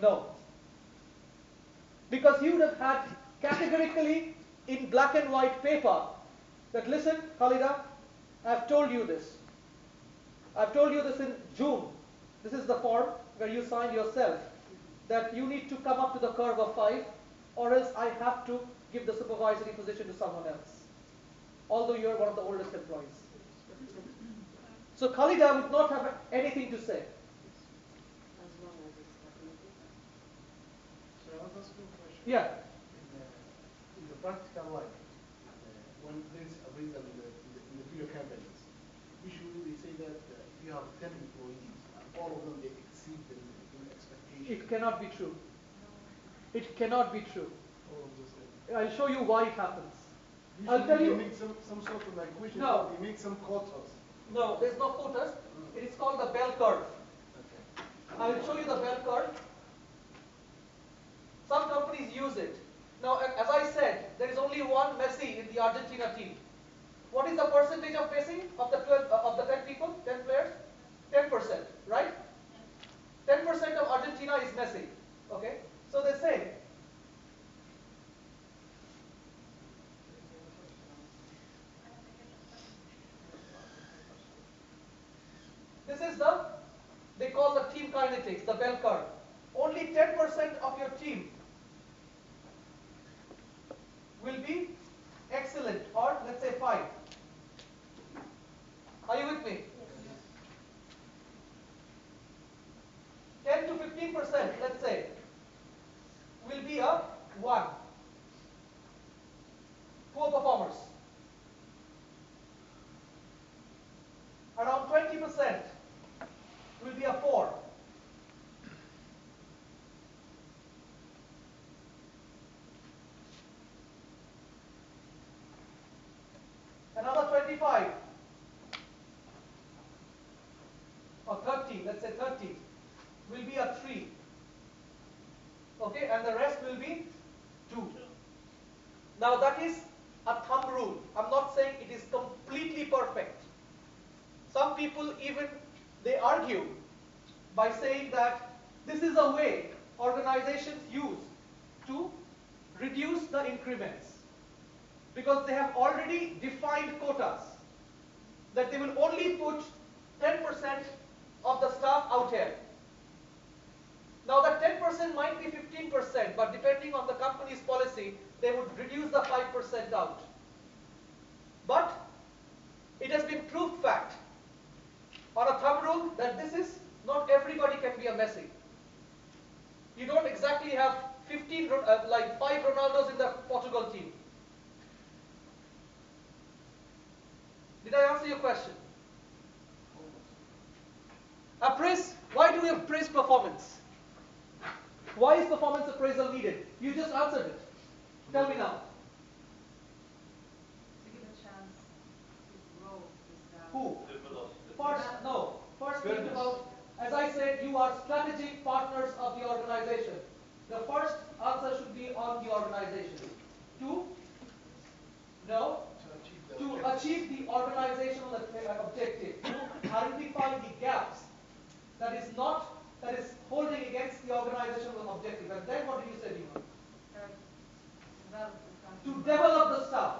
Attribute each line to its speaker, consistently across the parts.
Speaker 1: No. Because you would have had categorically in black and white paper that, listen, Khalida, I've told you this. I've told you this in June. This is the form where you signed yourself that you need to come up to the curve of 5 or else I have to give the supervisory position to someone else, although you're one of the oldest employees. So Khalida would not have anything to say.
Speaker 2: So I'll ask you a question.
Speaker 1: Yeah.
Speaker 2: In the practical life, when there's appraisal in the video companies, usually they say that if you have 10 employees and all of them they exceed the expectation.
Speaker 1: It cannot be true. It cannot be true.
Speaker 2: All of those things.
Speaker 1: I'll show you why it happens.
Speaker 2: Usually
Speaker 1: I'll tell you.
Speaker 2: They make some sort of equation.
Speaker 1: No.
Speaker 2: They make some quotas.
Speaker 1: No, there's no quotas. It is called the bell curve.
Speaker 2: Okay.
Speaker 1: I will show you the bell curve. Some companies use it. Now, as I said, there is only one Messi in the Argentina team. What is the percentage of Messi of the 10 people, 10 players? 10%, right? 10% of Argentina is Messi. Okay? So they say this is they call the team kinetics, the bell curve. Only 10% of your team will be excellent, or let's say 5. Are you with me? Yes. 10 to 15%, let's say, will be a 1. Poor performers. Around 20% will be a 4. Another 25 or 30, let's say 30, will be a 3. Okay, and the rest will be 2. Now that is a thumb rule. I'm not saying it is completely perfect. Some people even, they argue by saying that this is a way organizations use to reduce the increments, because they have already defined quotas that they will only put 10% of the staff out here. Now that 10% might be 15%, but depending on the company's policy, they would reduce the 5% out. But it has been proved fact on a thumb rule that this is not everybody can be a Messi. You don't exactly have 5 Ronaldos in the Portugal team. Did I answer your question? Appraise. Why do we appraise performance? Why is performance appraisal needed? You just answered it. Tell me now.
Speaker 3: To give a chance to grow the staff.
Speaker 1: Who? First think about, as I said, you are strategic partners of the organization. The first answer should be on the organization. 2, no, to achieve the organizational objective, to identify the gaps that is holding against the organizational objective. And then what did you say, Dima? To develop the staff.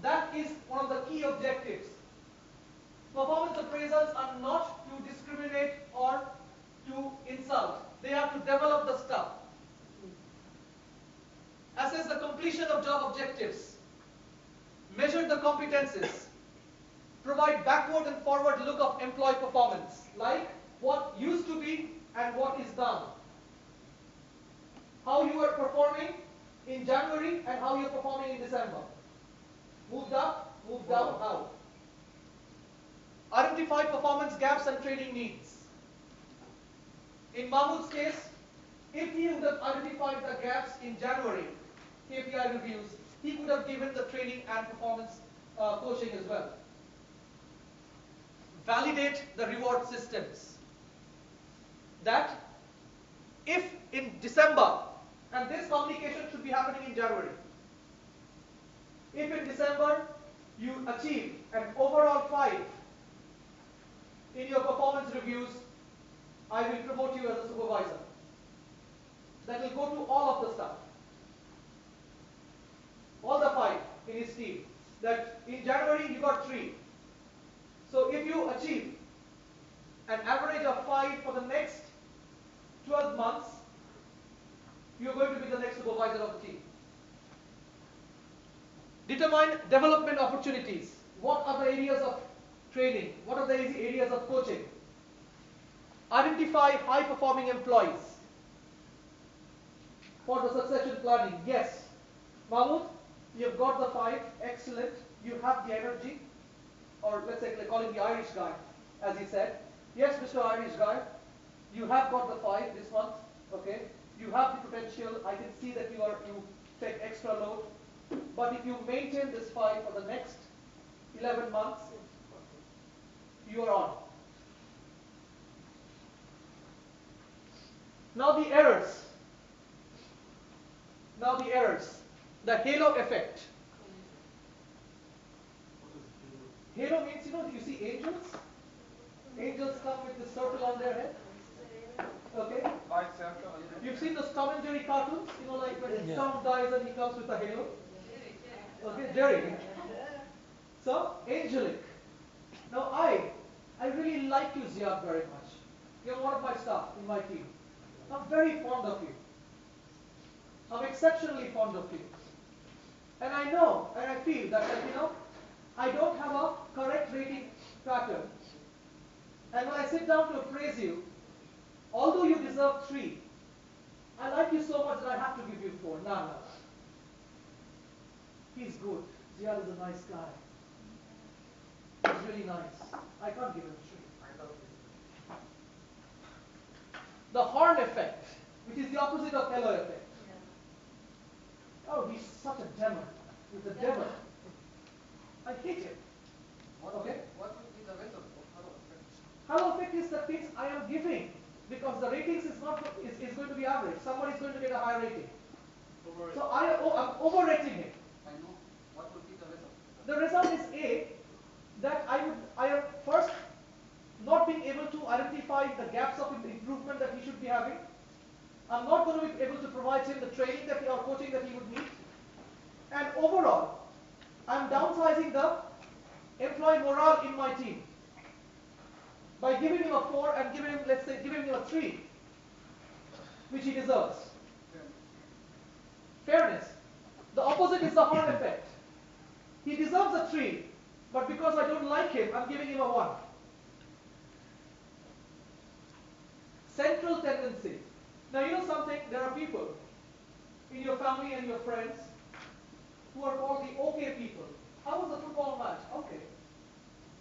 Speaker 1: That is one of the key objectives. Performance appraisals are not to discriminate or to insult. They are to develop the staff. Assess the completion of job objectives. Measure the competences. Provide backward and forward look of employee performance, like what used to be and what is done. How you are performing in January and how you are performing in December. Moved up, moved down, how? Identify performance gaps and training needs. In Mahmood's case, if he would have identified the gaps in January, KPI reviews, he would have given the training and performance coaching as well. Validate the reward systems. That if in December, and this communication should be happening in January, if in December you achieve an overall 5 in your performance reviews, I will promote you as a supervisor. that will go to all of the stuff. All the 5 in his team. That in January you got 3. So if you achieve an average of 5 for the next 12 months, you are going to be the next supervisor of the team. Determine development opportunities. What are the areas of training? What are the areas of coaching? Identify high-performing employees for the succession planning. Yes, Mahmoud, you've got the 5. Excellent. You have the energy, or let's say call him the Irish guy, as he said. Yes, Mr. Irish guy, you have got the 5 this month. Okay, you have the potential. I can see that you take extra load. But if you maintain this 5 for the next 11 months, you are on. Now the errors. The halo effect. Halo means, you see angels? Angels come with this circle on their head. Okay? You've seen those Tom and Jerry cartoons? Like when Tom dies and he comes with a halo. Okay, Jerry. So, angelic. Now I really like you, Ziad, very much. You're one of my staff in my team. I'm very fond of you. I'm exceptionally fond of you. And I know, and I feel that, I don't have a correct rating pattern. And when I sit down to appraise you, although you deserve 3, I like you so much that I have to give you 4. No. He's good. Ziad is a nice guy. He's really nice. I can't give him 3. The horn effect, which is the opposite of halo effect. Oh, he's such a demon. He's a demon. I hate him. Okay?
Speaker 4: What would be the result of halo effect?
Speaker 1: Halo effect is the things I am giving, because the ratings is going to be average. Somebody is going to get a high rating. So I'm overrating him.
Speaker 4: I know. What would be the result?
Speaker 1: The result is A, that I am first not being able to identify the gaps of improvement that he should be having. I'm not going to be able to provide him the training or coaching that he would need. And overall, I'm downsizing the employee morale in my team by giving him a 4 and giving him a 3, which he deserves. Fairness. The opposite is the horn effect. He deserves a 3, but because I don't like him, I'm giving him a 1. Central tendency. Now you know something, there are people in your family and your friends who are called the okay people. How was the football match? Okay.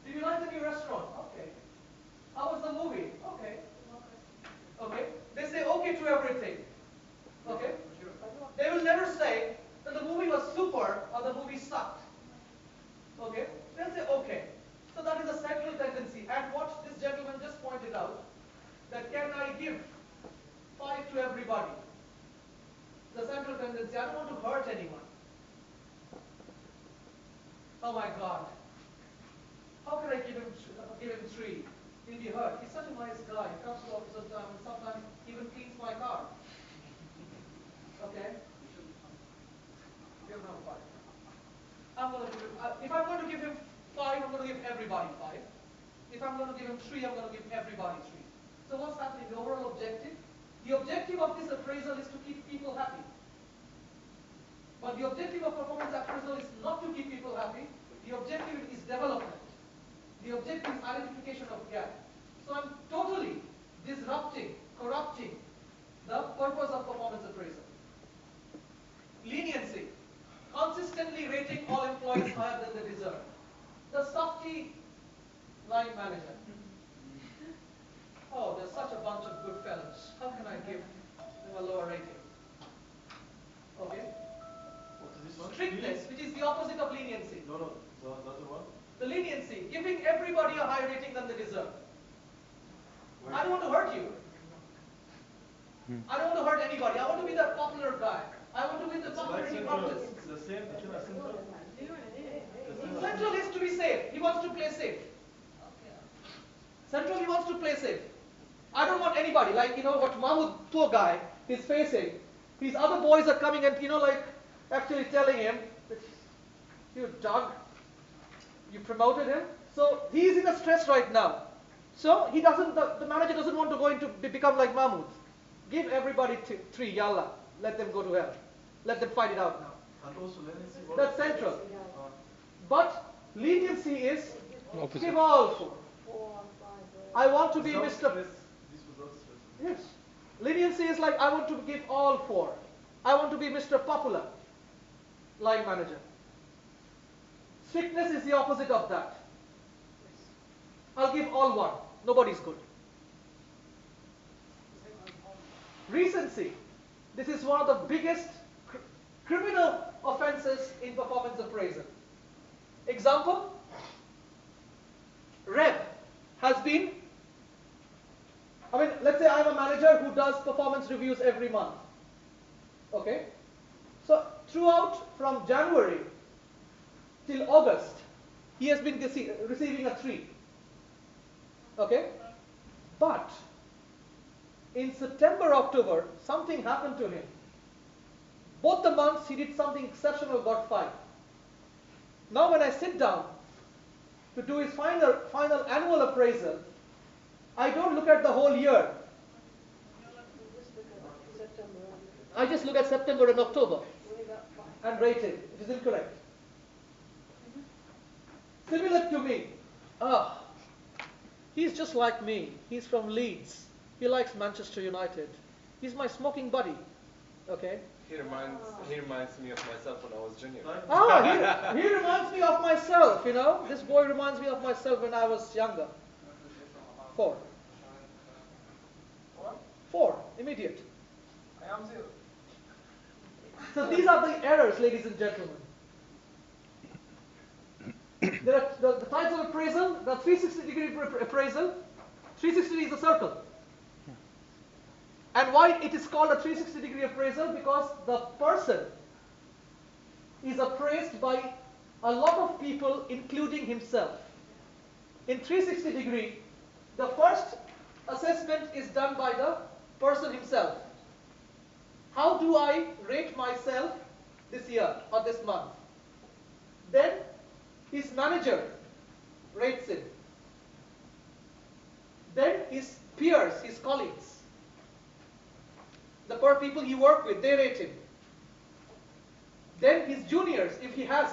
Speaker 1: Did you like the new restaurant? Okay. How was the movie? Okay. Okay. They say okay to everything. Okay. They will never say that the movie was super or the movie sucked. Okay. They'll say okay. So that is a central tendency. And what this gentleman just pointed out, that can I give 5 to everybody? The central tendency. I don't want to hurt anyone. Oh my God. How can I give him 3? He'll be hurt. He's such a nice guy. He comes to office on time and sometimes even cleans my car. Okay? Give him 5. If I'm going to give him 5, I'm going to give everybody 5. If I'm going to give him 3, I'm going to give everybody 3. So what's happening? The overall objective? The objective of this appraisal is to keep people happy. But the objective of performance appraisal is not to keep people happy. The objective is development. The objective is identification of gap. So I'm totally disrupting, corrupting the purpose of performance appraisal. Leniency. Consistently rating all employees higher than they deserve. The softy line manager. Oh, there's such a bunch of good fellows. How can I give them a lower rating? Okay? Strictness, which is the opposite of leniency.
Speaker 5: No, that's the one.
Speaker 1: The leniency, giving everybody a higher rating than they deserve. I don't want to hurt you. I don't want to hurt anybody. I want to be the popular guy. I want to be the popularity contest.
Speaker 5: It's the same between us.
Speaker 1: Central is to be safe. He wants to play safe. Central, he wants to play safe. I don't want anybody, like, what Mahmoud, poor guy, he's facing. His other boys are coming and, like actually telling him, you dog, you promoted him. So he's in a stress right now. So he doesn't, the manager doesn't want to go into, become like Mahmoud. Give everybody three, yalla. Let them go to hell. Let them fight it out now.
Speaker 5: And also leniency.
Speaker 1: That's central. But leniency is
Speaker 6: Opposite.
Speaker 1: give all four. I want to be
Speaker 5: without
Speaker 1: Mr.
Speaker 5: stress. This without stress.
Speaker 1: Yes. Leniency is like I want to give all four. I want to be Mr. Popular, line manager. Strictness is the opposite of that. I'll give all one. Nobody's good. Recency. This is one of the biggest criminal offenses in performance appraisal. Example, Reb has been, let's say I'm a manager who does performance reviews every month. Okay? So throughout from January till August, he has been receiving a 3. Okay? But in September, October, something happened to him. Both the months he did something exceptional, got 5. Now when I sit down to do his final annual appraisal, I don't look at the whole year. I just look at September and October and rate it. It is incorrect. Similar to me. He's just like me. He's from Leeds. He likes Manchester United. He's my smoking buddy. Okay?
Speaker 7: He reminds me of myself when I was junior.
Speaker 1: He reminds me of myself, This boy reminds me of myself when I was younger. 4. 4, immediate.
Speaker 4: I am 0.
Speaker 1: So these are the errors, ladies and gentlemen. There are the types of appraisal, the 360-degree appraisal. 360 is a circle. And why it is called a 360-degree appraisal? Because the person is appraised by a lot of people, including himself. In 360-degree, the first assessment is done by the person himself. How do I rate myself this year or this month? Then his manager rates him. Then his peers, his colleagues, the people he work with, they rate him. Then his juniors, if he has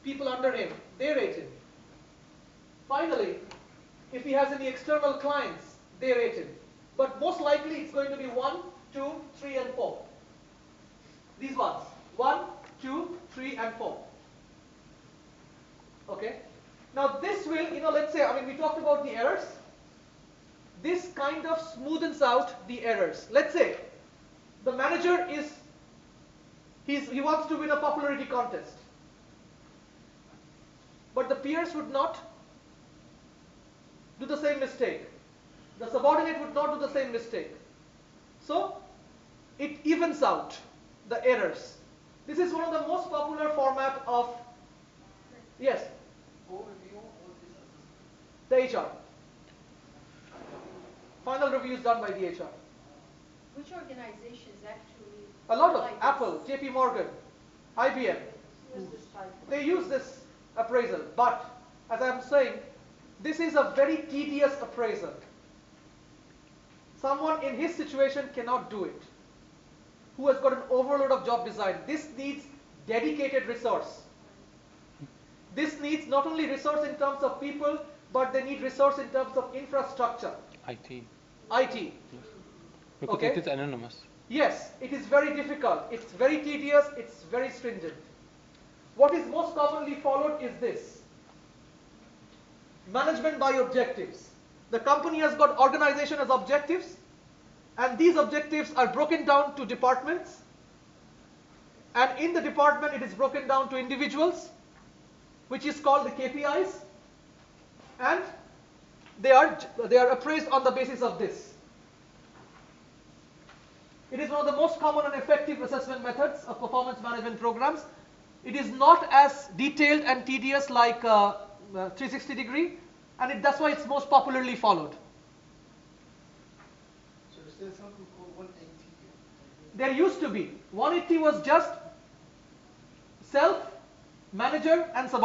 Speaker 1: people under him, they rate him. Finally, if he has any external clients, they rate him. But most likely it's going to be 1, 2, 3 and 4. These ones. 1, 2, 3 and 4. Okay? Now this will, let's say, we talked about the errors. This kind of smoothens out the errors. Let's say the manager he wants to win a popularity contest. But the peers would not do the same mistake. The subordinate would not do the same mistake. So it evens out the errors. This is one of the most popular format of, yes,
Speaker 4: Who review all this assessment?
Speaker 1: the HR. Final review is done by the HR.
Speaker 3: Which organizations actually?
Speaker 1: A lot of
Speaker 3: apply this?
Speaker 1: Apple, JP Morgan, IBM, they use this appraisal. But as I'm saying, this is a very tedious appraisal. Someone in his situation cannot do it, who has got an overload of job design. This needs dedicated resource. This needs not only resource in terms of people, but they need resource in terms of infrastructure.
Speaker 6: IT.
Speaker 1: IT.
Speaker 6: Because
Speaker 1: Okay.
Speaker 6: it is anonymous.
Speaker 1: Yes, it is very difficult. It's very tedious. It's very stringent. What is most commonly followed is this. Management by objectives. The company has got organization as objectives, and these objectives are broken down to departments. And in the department, it is broken down to individuals, which is called the KPIs. And they are appraised on the basis of this. It is one of the most common and effective assessment methods of performance management programs. It is not as detailed and tedious like 360 degree, and that's why it's most popularly followed.
Speaker 2: So there's something called 180
Speaker 1: there used to be 180 was just self, manager and subordinate.